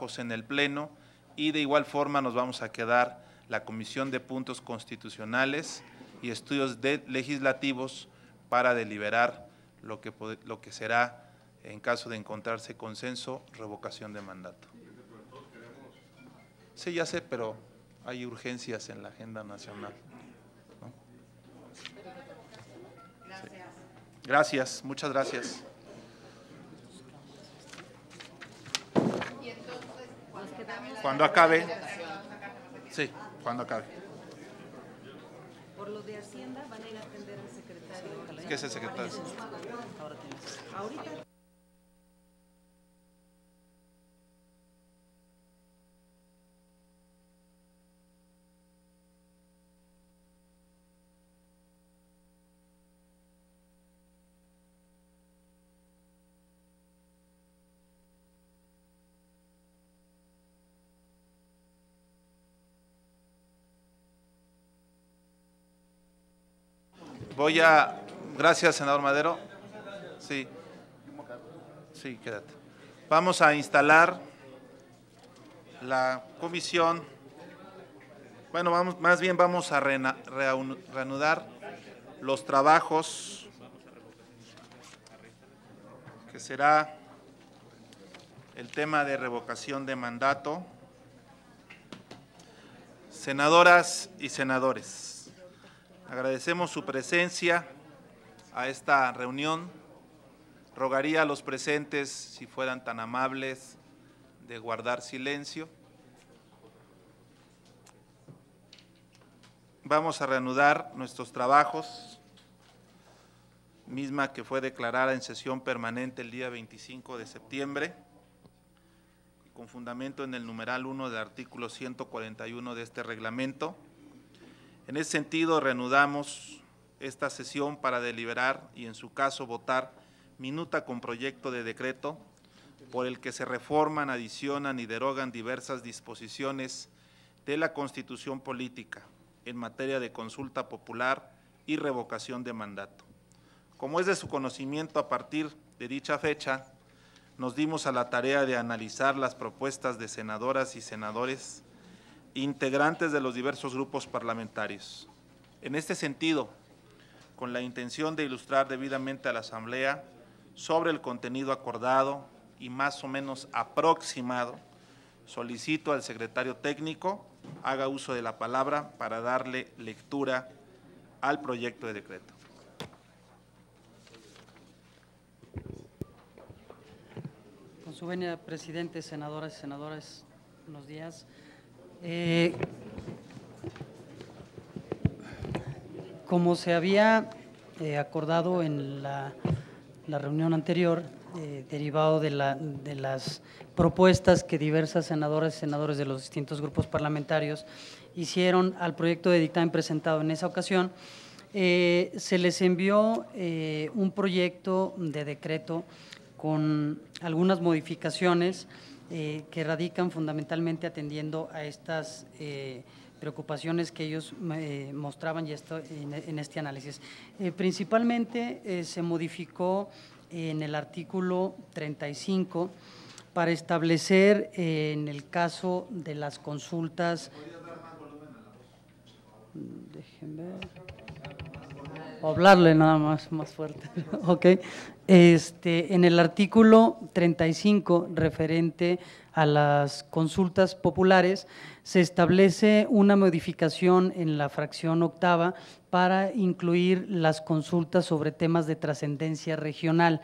trabajos en el Pleno, y de igual forma nos vamos a quedar la Comisión de Puntos Constitucionales y Estudios Legislativos para deliberar lo que será, en caso de encontrarse consenso, revocación de mandato. Sí, ya sé, pero hay urgencias en la agenda nacional, ¿no? Sí. Gracias, muchas gracias. Cuando acabe. Sí, cuando acabe. Por lo de Hacienda van a ir a atender al secretario. ¿Qué es el secretario? Ahorita. Gracias, senador Madero. Sí. Sí, quédate. Vamos a instalar la comisión. Bueno, vamos a reanudar los trabajos, que será el tema de revocación de mandato. Senadoras y senadores, agradecemos su presencia a esta reunión. Rogaría a los presentes, si fueran tan amables, de guardar silencio. Vamos a reanudar nuestros trabajos, misma que fue declarada en sesión permanente el día 25 de septiembre, con fundamento en el numeral 1 del artículo 141 de este reglamento. En ese sentido, reanudamos esta sesión para deliberar y, en su caso, votar minuta con proyecto de decreto por el que se reforman, adicionan y derogan diversas disposiciones de la Constitución Política en materia de consulta popular y revocación de mandato. Como es de su conocimiento, a partir de dicha fecha, nos dimos a la tarea de analizar las propuestas de senadoras y senadores integrantes de los diversos grupos parlamentarios. En este sentido, con la intención de ilustrar debidamente a la Asamblea sobre el contenido acordado y más o menos aproximado, solicito al secretario técnico haga uso de la palabra para darle lectura al proyecto de decreto. Con su venia, presidente, senadoras y senadores, buenos días. Como se había acordado en la reunión anterior, derivado de las propuestas que diversas senadoras y senadores de los distintos grupos parlamentarios hicieron al proyecto de dictamen presentado en esa ocasión, se les envió un proyecto de decreto con algunas modificaciones que radican fundamentalmente atendiendo a estas preocupaciones que ellos mostraban y en este análisis. Principalmente se modificó en el artículo 35 para establecer en el caso de las consultas, déjenme ver, o hablarle nada más fuerte, ok. En el artículo 35 referente a las consultas populares se establece una modificación en la fracción octava para incluir las consultas sobre temas de trascendencia regional.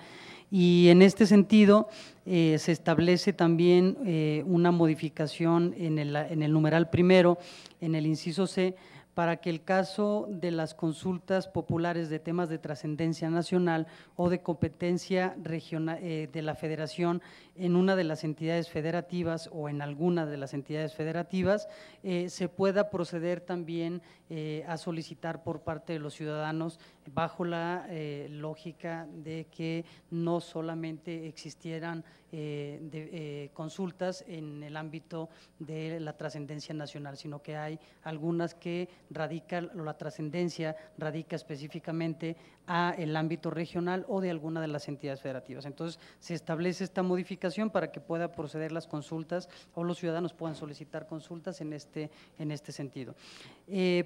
Y en este sentido se establece también una modificación en el numeral primero, en el inciso C, para que el caso de las consultas populares de temas de trascendencia nacional o de competencia regional de la Federación en una de las entidades federativas o en alguna de las entidades federativas, se pueda proceder también a solicitar por parte de los ciudadanos bajo la lógica de que no solamente existieran consultas en el ámbito de la trascendencia nacional, sino que hay algunas que la trascendencia radica específicamente a el ámbito regional o de alguna de las entidades federativas. Entonces, se establece esta modificación para que pueda proceder las consultas o los ciudadanos puedan solicitar consultas en este sentido.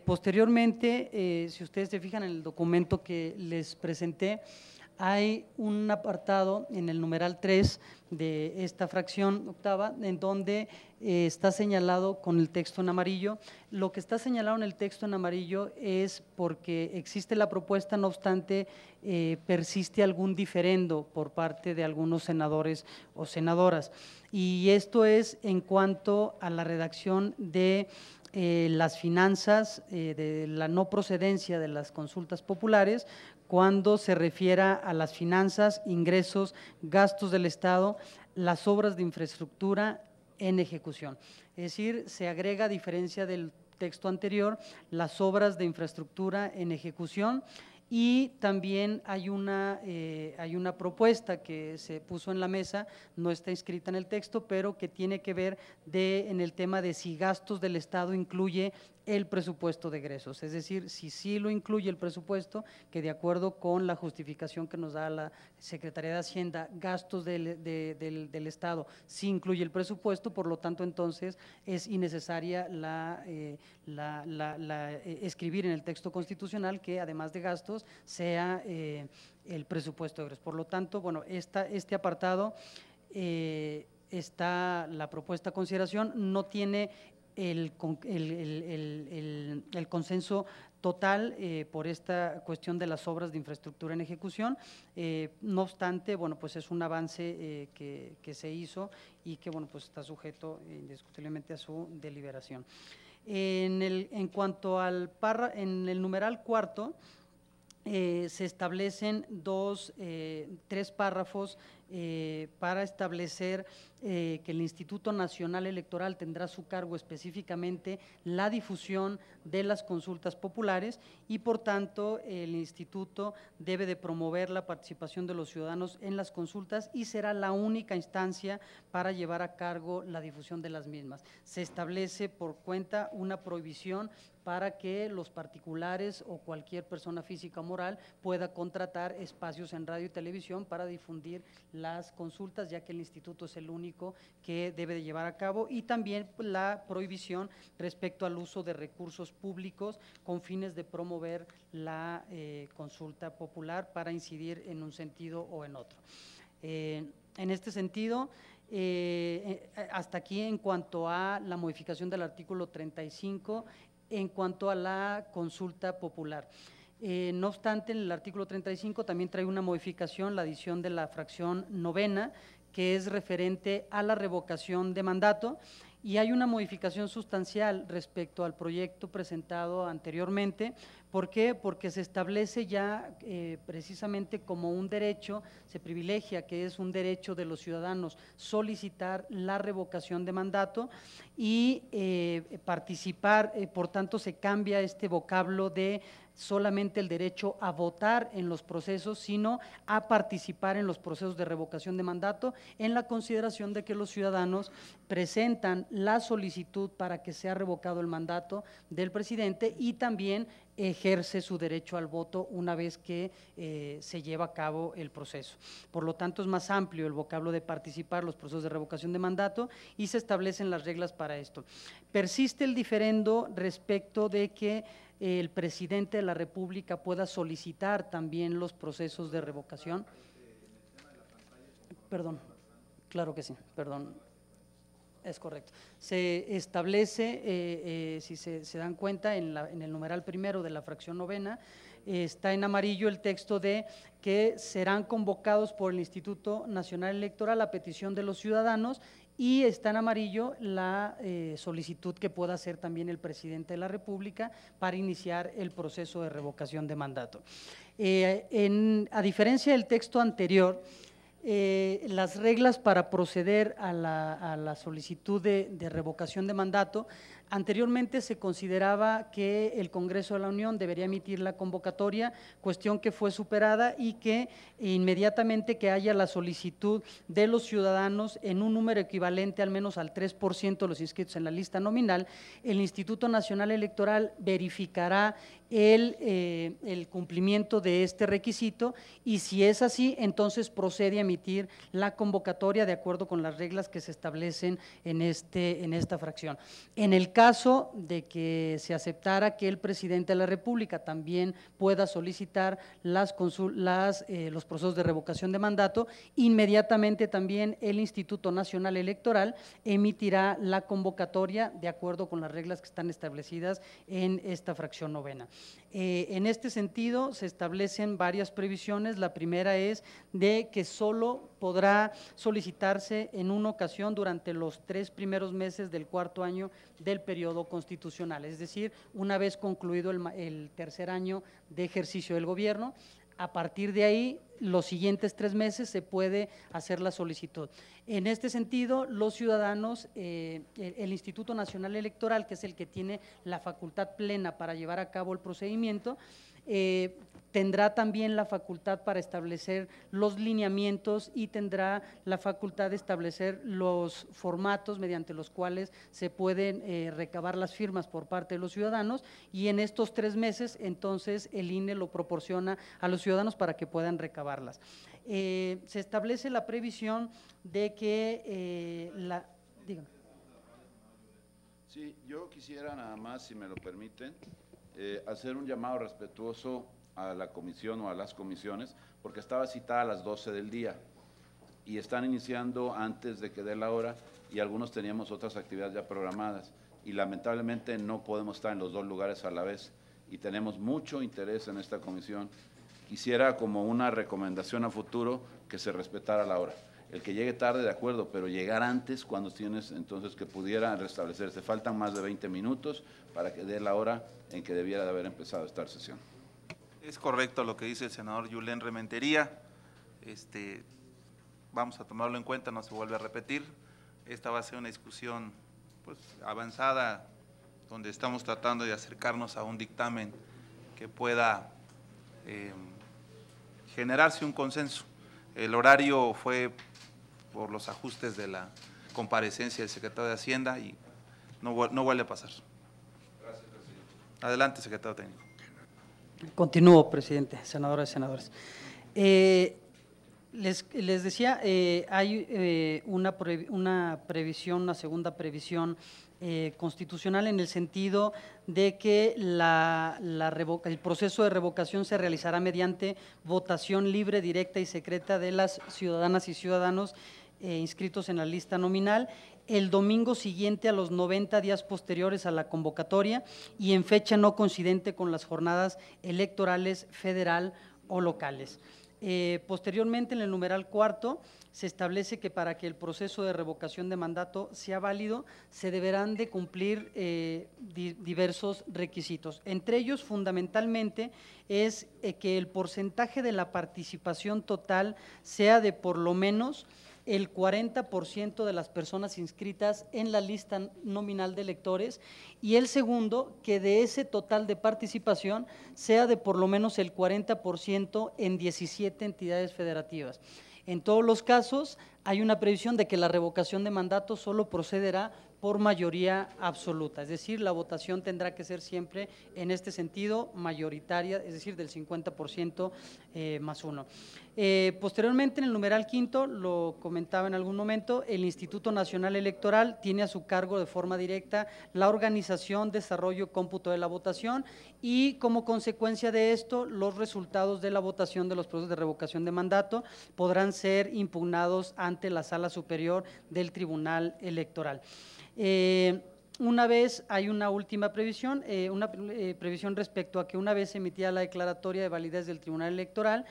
Posteriormente, si ustedes se fijan en el documento que les presenté, hay un apartado en el numeral 3 de esta fracción octava en donde está señalado con el texto en amarillo. Lo que está señalado en el texto en amarillo es porque existe la propuesta, no obstante, persiste algún diferendo por parte de algunos senadores o senadoras. Y esto es en cuanto a la redacción de las finanzas, de la no procedencia de las consultas populares, cuando se refiera a las finanzas, ingresos, gastos del Estado, las obras de infraestructura en ejecución. Es decir, se agrega, a diferencia del texto anterior, las obras de infraestructura en ejecución. Y también hay una propuesta que se puso en la mesa, no está inscrita en el texto, pero que tiene que ver en el tema de si gastos del Estado incluye el presupuesto de egresos, es decir, si sí lo incluye el presupuesto, que de acuerdo con la justificación que nos da la Secretaría de Hacienda, gastos del Estado sí incluye el presupuesto, por lo tanto entonces es innecesaria escribir en el texto constitucional que además de gastos sea el presupuesto de egresos. Por lo tanto, bueno, este apartado está la propuesta a consideración, no tiene el consenso total por esta cuestión de las obras de infraestructura en ejecución, no obstante, bueno, pues es un avance que se hizo y que, bueno, pues está sujeto indiscutiblemente a su deliberación. En cuanto al en el numeral cuarto, se establecen tres párrafos para establecer que el Instituto Nacional Electoral tendrá a su cargo específicamente la difusión de las consultas populares y por tanto el instituto debe de promover la participación de los ciudadanos en las consultas y será la única instancia para llevar a cargo la difusión de las mismas. Se establece por cuenta una prohibición para que los particulares o cualquier persona física o moral pueda contratar espacios en radio y televisión para difundir las consultas, ya que el instituto es el único que debe de llevar a cabo, y también la prohibición respecto al uso de recursos públicos con fines de promover la consulta popular para incidir en un sentido o en otro. En este sentido, hasta aquí en cuanto a la modificación del artículo 35, en cuanto a la consulta popular. No obstante, en el artículo 35 también trae una modificación, la adición de la fracción novena, que es referente a la revocación de mandato, y hay una modificación sustancial respecto al proyecto presentado anteriormente. ¿Por qué? Porque se establece ya precisamente como un derecho, se privilegia que es un derecho de los ciudadanos solicitar la revocación de mandato y participar, por tanto se cambia este vocablo de solamente el derecho a votar en los procesos, sino a participar en los procesos de revocación de mandato, en la consideración de que los ciudadanos presentan la solicitud para que sea revocado el mandato del presidente y también ejerce su derecho al voto una vez que se lleva a cabo el proceso. Por lo tanto, es más amplio el vocablo de participar en los procesos de revocación de mandato y se establecen las reglas para esto. Persiste el diferendo respecto de que el presidente de la República pueda solicitar también los procesos de revocación. Perdón, claro que sí, perdón. Es correcto. Se establece, si se dan cuenta, en el numeral primero de la fracción novena, está en amarillo el texto de que serán convocados por el Instituto Nacional Electoral a petición de los ciudadanos, y está en amarillo la solicitud que pueda hacer también el presidente de la República para iniciar el proceso de revocación de mandato. A diferencia del texto anterior, las reglas para proceder a la solicitud de revocación de mandato. Anteriormente se consideraba que el Congreso de la Unión debería emitir la convocatoria, cuestión que fue superada y que inmediatamente que haya la solicitud de los ciudadanos en un número equivalente al menos al 3% de los inscritos en la lista nominal, el Instituto Nacional Electoral verificará el cumplimiento de este requisito y si es así, entonces procede a emitir la convocatoria de acuerdo con las reglas que se establecen en esta fracción. En el caso de que se aceptara que el presidente de la República también pueda solicitar los procesos de revocación de mandato, inmediatamente también el Instituto Nacional Electoral emitirá la convocatoria de acuerdo con las reglas que están establecidas en esta fracción novena. En este sentido, se establecen varias previsiones. La primera es de que solo podrá solicitarse en una ocasión durante los 3 primeros meses del 4º año del periodo constitucional, es decir, una vez concluido el tercer año de ejercicio del gobierno. A partir de ahí, los siguientes 3 meses se puede hacer la solicitud. En este sentido, los ciudadanos, el Instituto Nacional Electoral, que es el que tiene la facultad plena para llevar a cabo el procedimiento, tendrá también la facultad para establecer los lineamientos y tendrá la facultad de establecer los formatos mediante los cuales se pueden recabar las firmas por parte de los ciudadanos y en estos 3 meses entonces el INE lo proporciona a los ciudadanos para que puedan recabarlas. Se establece la previsión de que dígame. Sí, yo quisiera nada más, si me lo permiten, hacer un llamado respetuoso a la comisión o a las comisiones, porque estaba citada a las 12 del día y están iniciando antes de que dé la hora y algunos teníamos otras actividades ya programadas y lamentablemente no podemos estar en los 2 lugares a la vez y tenemos mucho interés en esta comisión. Quisiera como una recomendación a futuro que se respetara la hora. El que llegue tarde, de acuerdo, pero llegar antes cuando tienes, entonces que pudiera restablecerse. Faltan más de 20 minutos para que dé la hora en que debiera de haber empezado esta sesión. Es correcto lo que dice el senador Yulén Rementería. Vamos a tomarlo en cuenta, no se vuelve a repetir. Esta va a ser una discusión pues, avanzada, donde estamos tratando de acercarnos a un dictamen que pueda generarse un consenso. El horario fue por los ajustes de la comparecencia del secretario de Hacienda y no vuelve a pasar. Gracias, presidente. Adelante, secretario técnico. Continúo, presidente, senadoras y senadores. Les decía, hay una previsión, una segunda previsión constitucional en el sentido de que el proceso de revocación se realizará mediante votación libre, directa y secreta de las ciudadanas y ciudadanos inscritos en la lista nominal el domingo siguiente a los 90 días posteriores a la convocatoria y en fecha no coincidente con las jornadas electorales federal o locales. Posteriormente, en el numeral 4, se establece que para que el proceso de revocación de mandato sea válido, se deberán de cumplir diversos requisitos. Entre ellos, fundamentalmente, es que el porcentaje de la participación total sea de por lo menos el 40% de las personas inscritas en la lista nominal de electores y el segundo, que de ese total de participación sea de por lo menos el 40% en 17 entidades federativas. En todos los casos hay una previsión de que la revocación de mandato solo procederá por mayoría absoluta, es decir, la votación tendrá que ser siempre en este sentido mayoritaria, es decir, del 50% más 1. Posteriormente, en el numeral 5, lo comentaba en algún momento, el Instituto Nacional Electoral tiene a su cargo de forma directa la organización, desarrollo, cómputo de la votación y como consecuencia de esto, los resultados de la votación de los procesos de revocación de mandato podrán ser impugnados ante la Sala Superior del Tribunal Electoral. Una vez hay una última previsión, previsión respecto a que una vez emitida la declaratoria de validez del Tribunal Electoral,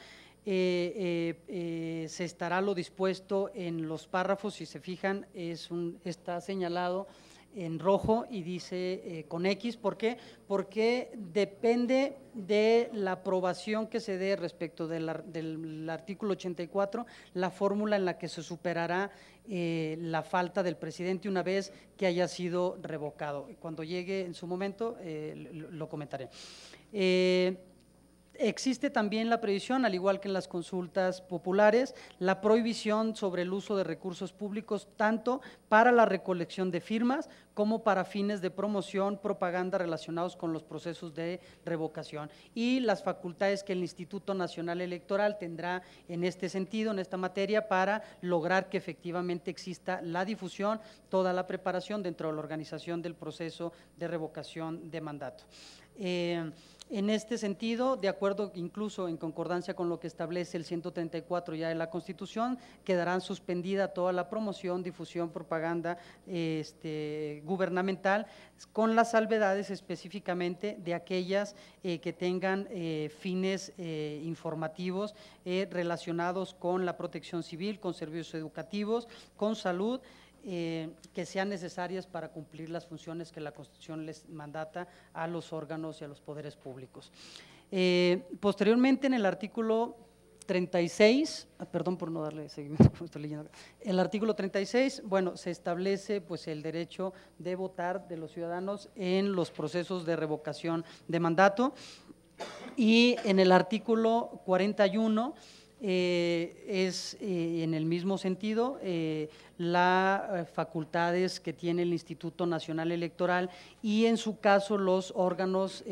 se estará lo dispuesto en los párrafos, si se fijan, está señalado en rojo y dice con X. ¿Por qué? Porque depende de la aprobación que se dé respecto del artículo 84, la fórmula en la que se superará la falta del presidente una vez que haya sido revocado. Cuando llegue en su momento lo comentaré. Existe también la previsión, al igual que en las consultas populares, la prohibición sobre el uso de recursos públicos tanto para la recolección de firmas como para fines de promoción, propaganda relacionados con los procesos de revocación, y las facultades que el Instituto Nacional Electoral tendrá en este sentido, en esta materia, para lograr que efectivamente exista la difusión, toda la preparación dentro de la organización del proceso de revocación de mandato. En este sentido, de acuerdo incluso en concordancia con lo que establece el 134 ya de la Constitución, quedarán suspendida toda la promoción, difusión, propaganda gubernamental, con las salvedades específicamente de aquellas que tengan fines informativos relacionados con la protección civil, con servicios educativos, con salud, que sean necesarias para cumplir las funciones que la Constitución les mandata a los órganos y a los poderes públicos. Posteriormente, en el artículo 36, perdón por no darle seguimiento, estoy leyendo. El artículo 36, bueno, se establece pues el derecho de votar de los ciudadanos en los procesos de revocación de mandato, y en el artículo 41 es en el mismo sentido las facultades que tiene el Instituto Nacional Electoral y en su caso los órganos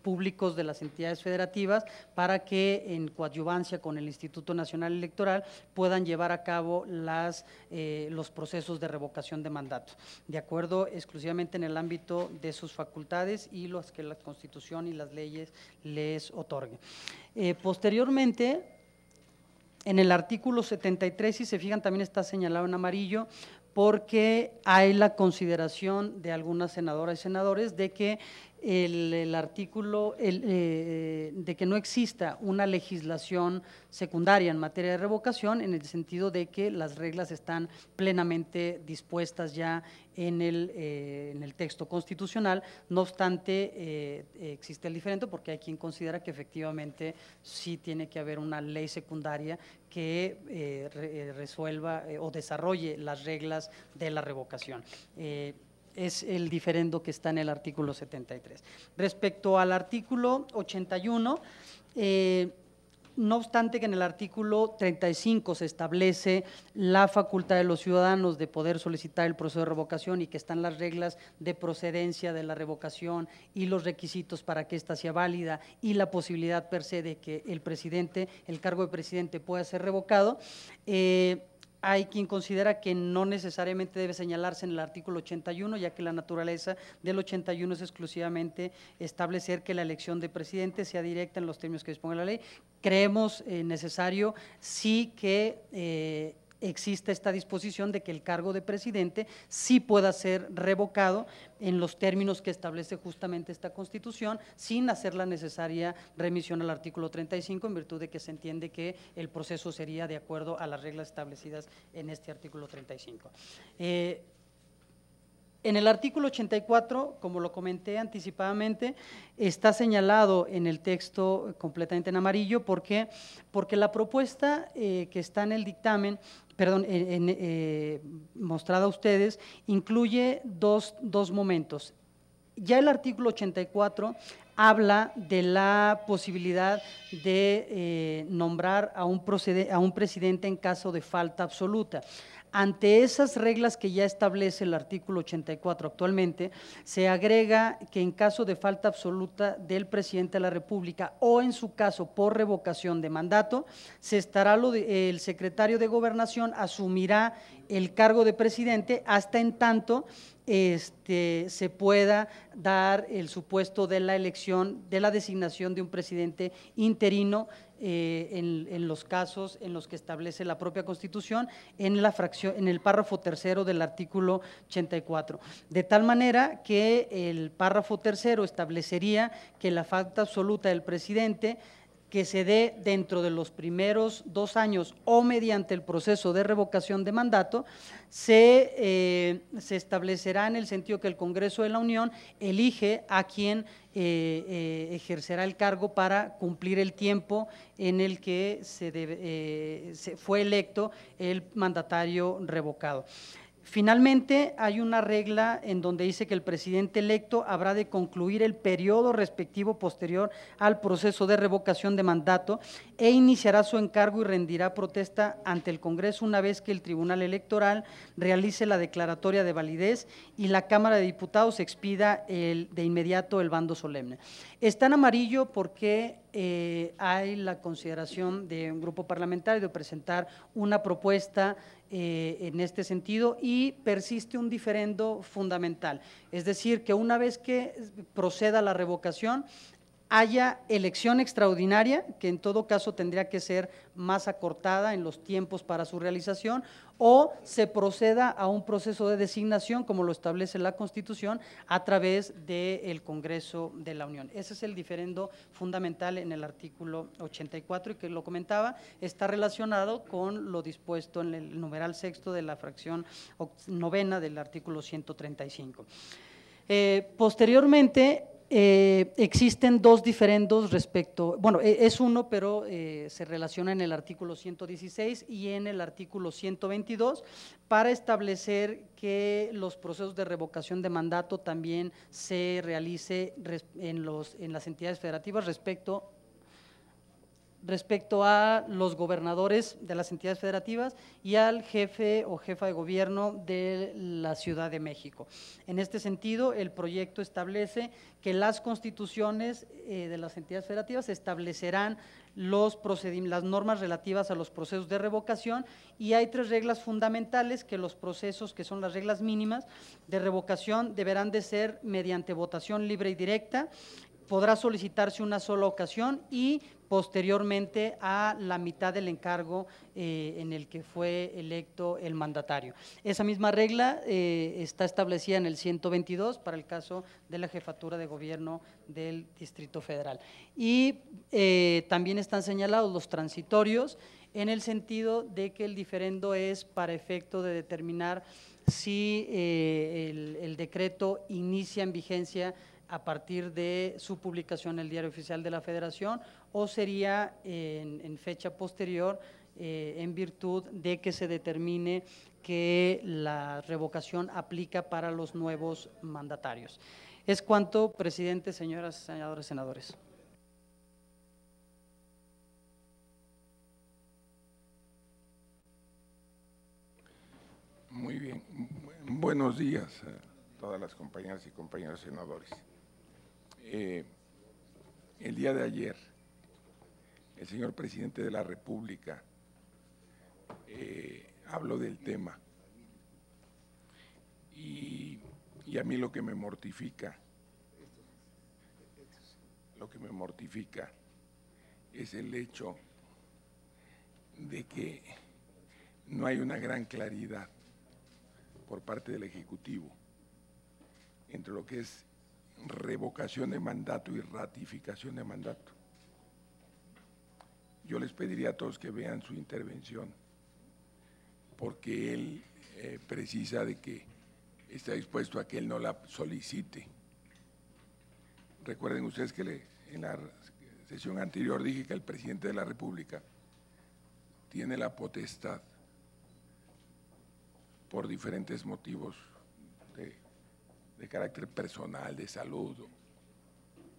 públicos de las entidades federativas, para que en coadyuvancia con el Instituto Nacional Electoral puedan llevar a cabo los procesos de revocación de mandato, de acuerdo exclusivamente en el ámbito de sus facultades y los que la Constitución y las leyes les otorguen. Posteriormente, en el artículo 73, si se fijan, también está señalado en amarillo, porque hay la consideración de algunas senadoras y senadores de que el artículo, de que no exista una legislación secundaria en materia de revocación, en el sentido de que las reglas están plenamente dispuestas ya en el texto constitucional. No obstante, existe el diferente, porque hay quien considera que efectivamente sí tiene que haber una ley secundaria que resuelva o desarrolle las reglas de la revocación. Es el diferendo que está en el artículo 73. Respecto al artículo 81, no obstante que en el artículo 35 se establece la facultad de los ciudadanos de poder solicitar el proceso de revocación y que están las reglas de procedencia de la revocación y los requisitos para que ésta sea válida y la posibilidad per se de que el cargo de presidente pueda ser revocado, hay quien considera que no necesariamente debe señalarse en el artículo 81, ya que la naturaleza del 81 es exclusivamente establecer que la elección de presidente sea directa en los términos que disponga la ley. Creemos necesario sí que existe esta disposición de que el cargo de presidente sí pueda ser revocado en los términos que establece justamente esta Constitución, sin hacer la necesaria remisión al artículo 35, en virtud de que se entiende que el proceso sería de acuerdo a las reglas establecidas en este artículo 35. En el artículo 84, como lo comenté anticipadamente, está señalado en el texto completamente en amarillo. ¿Por qué? Porque la propuesta que está en el dictamen, mostrada a ustedes, incluye dos momentos. Ya el artículo 84 habla de la posibilidad de nombrar a un presidente en caso de falta absoluta. Ante esas reglas que ya establece el artículo 84 actualmente, se agrega que en caso de falta absoluta del presidente de la República o en su caso por revocación de mandato, el secretario de Gobernación asumirá el cargo de presidente hasta en tanto se pueda dar el supuesto de la elección, de la designación de un presidente interino en los casos en los que establece la propia Constitución en el párrafo tercero del artículo 84. De tal manera que el párrafo tercero establecería que la falta absoluta del presidente que se dé dentro de los primeros 2 años o mediante el proceso de revocación de mandato, se establecerá en el sentido que el Congreso de la Unión elige a quien ejercerá el cargo para cumplir el tiempo en el que se fue electo el mandatario revocado. Finalmente, hay una regla en donde dice que el presidente electo habrá de concluir el periodo respectivo posterior al proceso de revocación de mandato e iniciará su encargo y rendirá protesta ante el Congreso una vez que el Tribunal Electoral realice la declaratoria de validez y la Cámara de Diputados expida de inmediato el bando solemne. Está en amarillo porque hay la consideración de un grupo parlamentario de presentar una propuesta en este sentido y persiste un diferendo fundamental, es decir, que una vez que proceda la revocación haya elección extraordinaria, que en todo caso tendría que ser más acortada en los tiempos para su realización, o se proceda a un proceso de designación, como lo establece la Constitución, a través del Congreso de la Unión. Ese es el diferendo fundamental en el artículo 84 y que lo comentaba, está relacionado con lo dispuesto en el numeral sexto de la fracción novena del artículo 135. Posteriormente, existen 2 diferendos respecto, bueno, es uno, pero se relaciona en el artículo 116 y en el artículo 122 para establecer que los procesos de revocación de mandato también se realice en las entidades federativas respecto a los gobernadores de las entidades federativas y al jefe o jefa de gobierno de la Ciudad de México. En este sentido, el proyecto establece que las constituciones de las entidades federativas establecerán las normas relativas a los procesos de revocación y hay 3 reglas fundamentales que los procesos, que son las reglas mínimas de revocación, deberán de ser mediante votación libre y directa, podrá solicitarse una sola ocasión y posteriormente a la mitad del encargo en el que fue electo el mandatario. Esa misma regla está establecida en el 122 para el caso de la jefatura de gobierno del Distrito Federal. Y también están señalados los transitorios en el sentido de que el diferendo es para efecto de determinar si el decreto inicia en vigencia a partir de su publicación en el Diario Oficial de la Federación o sería en fecha posterior en virtud de que se determine que la revocación aplica para los nuevos mandatarios. Es cuanto, presidente, señoras, senadores. Muy bien. Buenos días a todas las compañeras y compañeros senadores. El día de ayer, el señor presidente de la República habló del tema y a mí lo que me mortifica es el hecho de que no hay una gran claridad por parte del Ejecutivo entre lo que es revocación de mandato y ratificación de mandato. Yo les pediría a todos que vean su intervención, porque él precisa de que está dispuesto a que él no la solicite. Recuerden ustedes que en la sesión anterior dije que el presidente de la República tiene la potestad, por diferentes motivos de carácter personal, de salud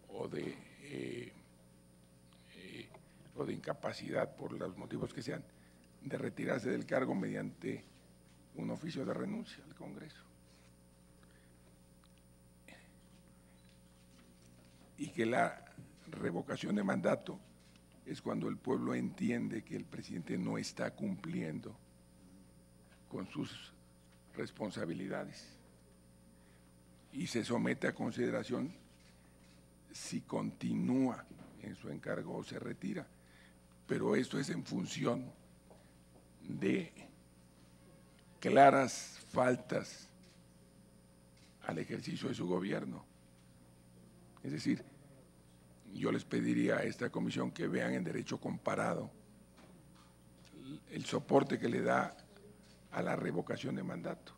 o de incapacidad, por los motivos que sean, de retirarse del cargo mediante un oficio de renuncia al Congreso. Y que la revocación de mandato es cuando el pueblo entiende que el presidente no está cumpliendo con sus responsabilidades y se somete a consideración si continúa en su encargo o se retira. Pero esto es en función de claras faltas al ejercicio de su gobierno. Es decir, yo les pediría a esta comisión que vean en derecho comparado el soporte que le da a la revocación de mandato.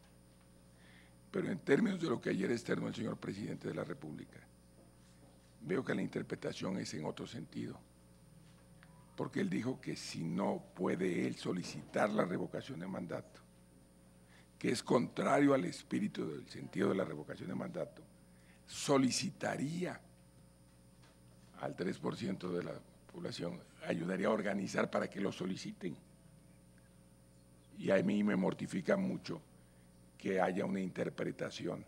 Pero en términos de lo que ayer externó el señor presidente de la República, veo que la interpretación es en otro sentido, porque él dijo que si no puede él solicitar la revocación de mandato, que es contrario al espíritu del sentido de la revocación de mandato, solicitaría al 3% de la población, ayudaría a organizar para que lo soliciten. Y a mí me mortifica mucho que haya una interpretación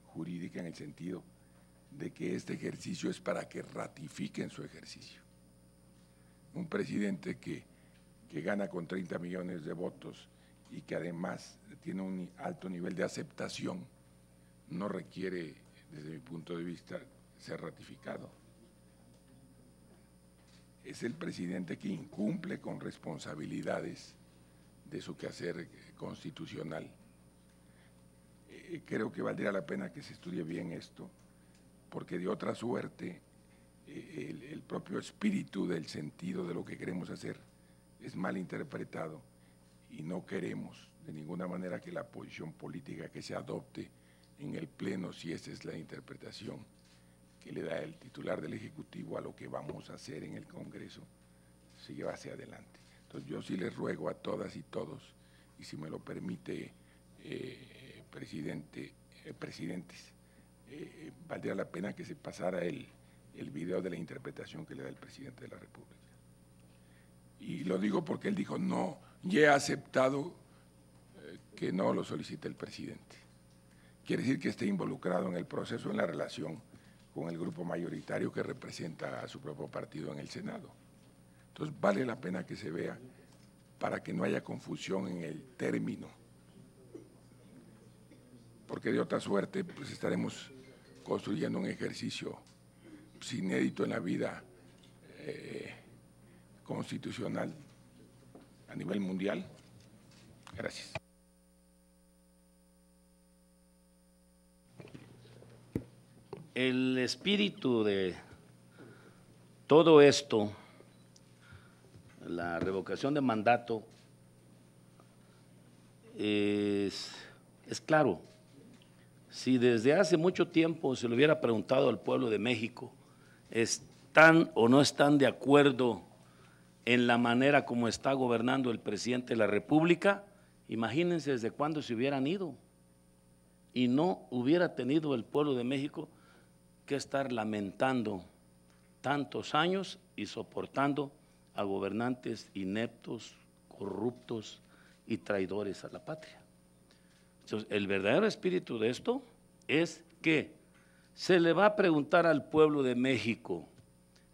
jurídica en el sentido de que este ejercicio es para que ratifiquen su ejercicio. Un presidente que gana con 30 millones de votos y que además tiene un alto nivel de aceptación, no requiere, desde mi punto de vista, ser ratificado. Es el presidente que incumple con responsabilidades de su quehacer constitucional. Creo que valdría la pena que se estudie bien esto, porque de otra suerte el propio espíritu del sentido de lo que queremos hacer es mal interpretado y no queremos de ninguna manera que la posición política que se adopte en el Pleno, si esa es la interpretación que le da el titular del Ejecutivo a lo que vamos a hacer en el Congreso, se lleva hacia adelante. Entonces yo sí les ruego a todas y todos, y si me lo permite, presidentes, valdría la pena que se pasara el video de la interpretación que le da el presidente de la República. Y lo digo porque él dijo, no, ya he aceptado que no lo solicite el presidente. Quiere decir que esté involucrado en el proceso, en la relación con el grupo mayoritario que representa a su propio partido en el Senado. Entonces vale la pena que se vea para que no haya confusión en el término, porque de otra suerte pues estaremos construyendo un ejercicio inédito en la vida constitucional a nivel mundial. Gracias. El espíritu de todo esto, la revocación de mandato, es claro. Si desde hace mucho tiempo se le hubiera preguntado al pueblo de México, ¿están o no están de acuerdo en la manera como está gobernando el presidente de la República? Imagínense desde cuándo se hubieran ido y no hubiera tenido el pueblo de México que estar lamentando tantos años y soportando a gobernantes ineptos, corruptos y traidores a la patria. Entonces, el verdadero espíritu de esto es que se le va a preguntar al pueblo de México,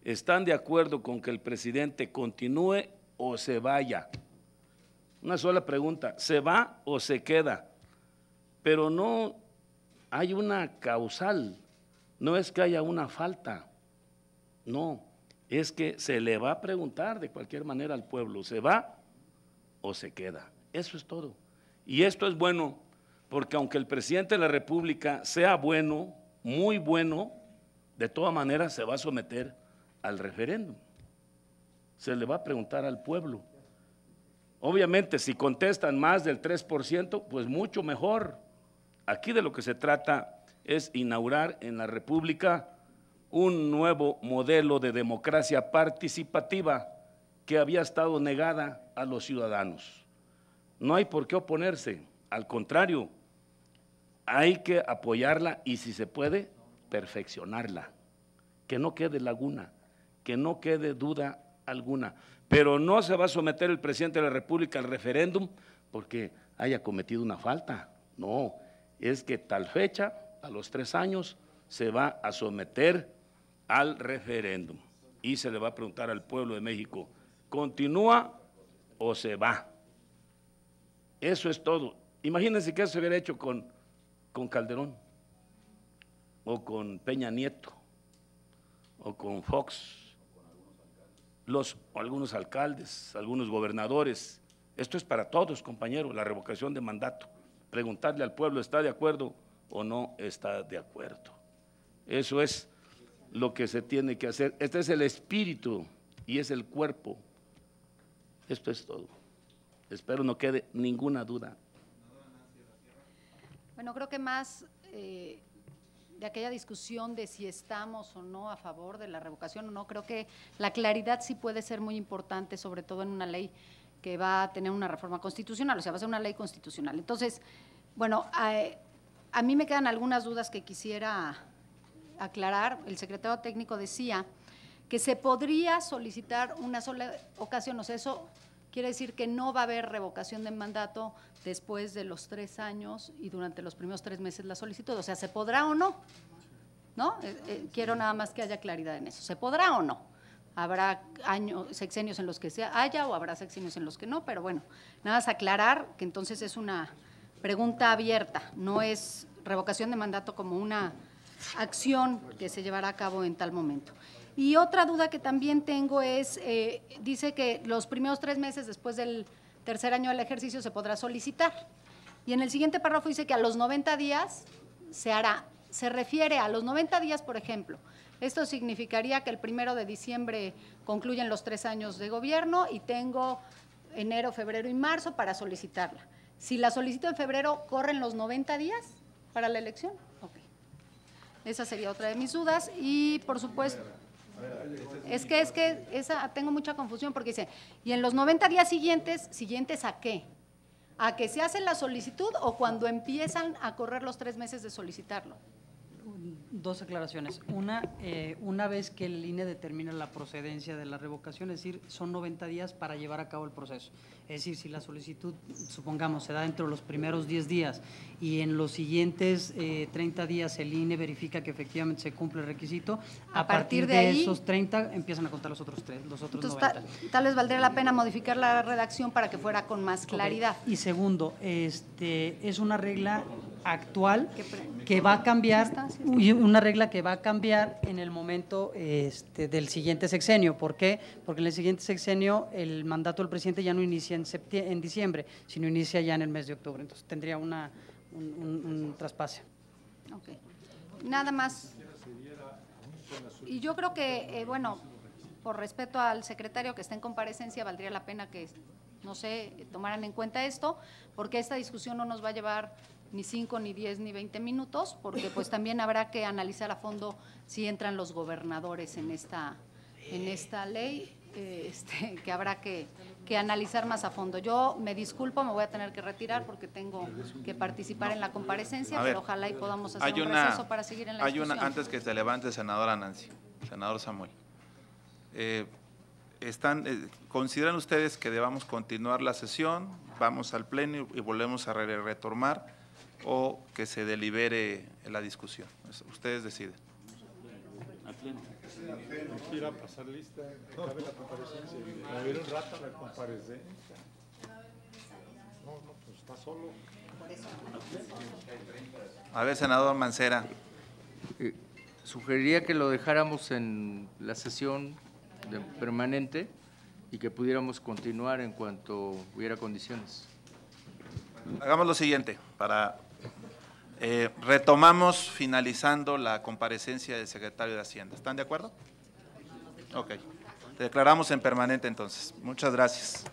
¿están de acuerdo con que el presidente continúe o se vaya? Una sola pregunta, ¿se va o se queda? Pero no hay una causal, no es que haya una falta, no, es que se le va a preguntar de cualquier manera al pueblo, ¿se va o se queda? Eso es todo. Y esto es bueno, porque aunque el presidente de la República sea bueno, muy bueno, de todas maneras se va a someter al referéndum. Se le va a preguntar al pueblo. Obviamente, si contestan más del 3%, pues mucho mejor. Aquí de lo que se trata es inaugurar en la República un nuevo modelo de democracia participativa que había estado negada a los ciudadanos. No hay por qué oponerse, al contrario, hay que apoyarla y si se puede, perfeccionarla, que no quede laguna, que no quede duda alguna, pero no se va a someter el presidente de la República al referéndum porque haya cometido una falta, no, es que tal fecha, a los 3 años, se va a someter al referéndum y se le va a preguntar al pueblo de México, ¿continúa o se va? Eso es todo. Imagínense que eso se hubiera hecho con Calderón, o con Peña Nieto, o con Fox, algunos alcaldes, algunos gobernadores. Esto es para todos, compañeros, la revocación de mandato. Preguntarle al pueblo, ¿está de acuerdo o no está de acuerdo? Eso es lo que se tiene que hacer. Este es el espíritu y es el cuerpo. Esto es todo. Espero no quede ninguna duda. Bueno, creo que más de aquella discusión de si estamos o no a favor de la revocación o no, creo que la claridad sí puede ser muy importante, sobre todo en una ley que va a tener una reforma constitucional, o sea, va a ser una ley constitucional. Entonces, bueno, a mí me quedan algunas dudas que quisiera aclarar. El secretario técnico decía que se podría solicitar una sola ocasión, o sea, eso quiere decir que no va a haber revocación de mandato después de los 3 años y durante los primeros 3 meses la solicitud, o sea, ¿se podrá o no? ¿No? Quiero nada más que haya claridad en eso, ¿se podrá o no? Habrá sexenios en los que haya o habrá sexenios en los que no, pero bueno, nada más aclarar que entonces es una pregunta abierta, no es revocación de mandato como una acción que se llevará a cabo en tal momento. Y otra duda que también tengo es, dice que los primeros 3 meses después del tercer año del ejercicio se podrá solicitar. Y en el siguiente párrafo dice que a los 90 días se hará. Se refiere a los 90 días, por ejemplo. Esto significaría que el 1 de diciembre concluyen los 3 años de gobierno y tengo enero, febrero y marzo para solicitarla. Si la solicito en febrero, ¿corren los 90 días para la elección? Ok. Esa sería otra de mis dudas. Y, por supuesto, es que esa tengo mucha confusión porque dice, y en los 90 días ¿siguientes a qué? ¿A que se hace la solicitud o cuando empiezan a correr los 3 meses de solicitarlo? 2 aclaraciones. Una vez que el INE determina la procedencia de la revocación, es decir, son 90 días para llevar a cabo el proceso. Es decir, si la solicitud, supongamos, se da dentro de los primeros 10 días y en los siguientes 30 días el INE verifica que efectivamente se cumple el requisito, a partir de ahí, esos 30 empiezan a contar los otros 90. Tal vez valdría la pena modificar la redacción para que fuera con más claridad. Okay. Y segundo, es una regla actual que va a cambiar, una regla que va a cambiar en el momento del siguiente sexenio. ¿Por qué? Porque en el siguiente sexenio el mandato del presidente ya no inicia en diciembre, sino inicia ya en el mes de octubre. Entonces tendría un traspase. Okay. Nada más. Y yo creo que, bueno, por respeto al secretario que está en comparecencia, valdría la pena que, no sé, tomaran en cuenta esto, porque esta discusión no nos va a llevar ni 5, ni 10, ni 20 minutos, porque pues también habrá que analizar a fondo si entran los gobernadores en esta ley, que habrá que analizar más a fondo. Yo me disculpo, me voy a tener que retirar porque tengo que participar en la comparecencia, pero ojalá y podamos hacer un receso para seguir en la discusión. Antes que se levante, senadora Nancy, senador Samuel, ¿consideran ustedes que debamos continuar la sesión, vamos al pleno y volvemos a retomar, o que se delibere la discusión? Ustedes deciden. Ir a pasar lista, cabe la comparecencia, mover un rato la comparecencia. No, pues está solo. A ver, senador Mancera. Sugeriría que lo dejáramos en la sesión permanente y que pudiéramos continuar en cuanto hubiera condiciones. Hagamos lo siguiente, retomamos finalizando la comparecencia del secretario de Hacienda. ¿Están de acuerdo? Ok. Declaramos en permanente entonces. Muchas gracias.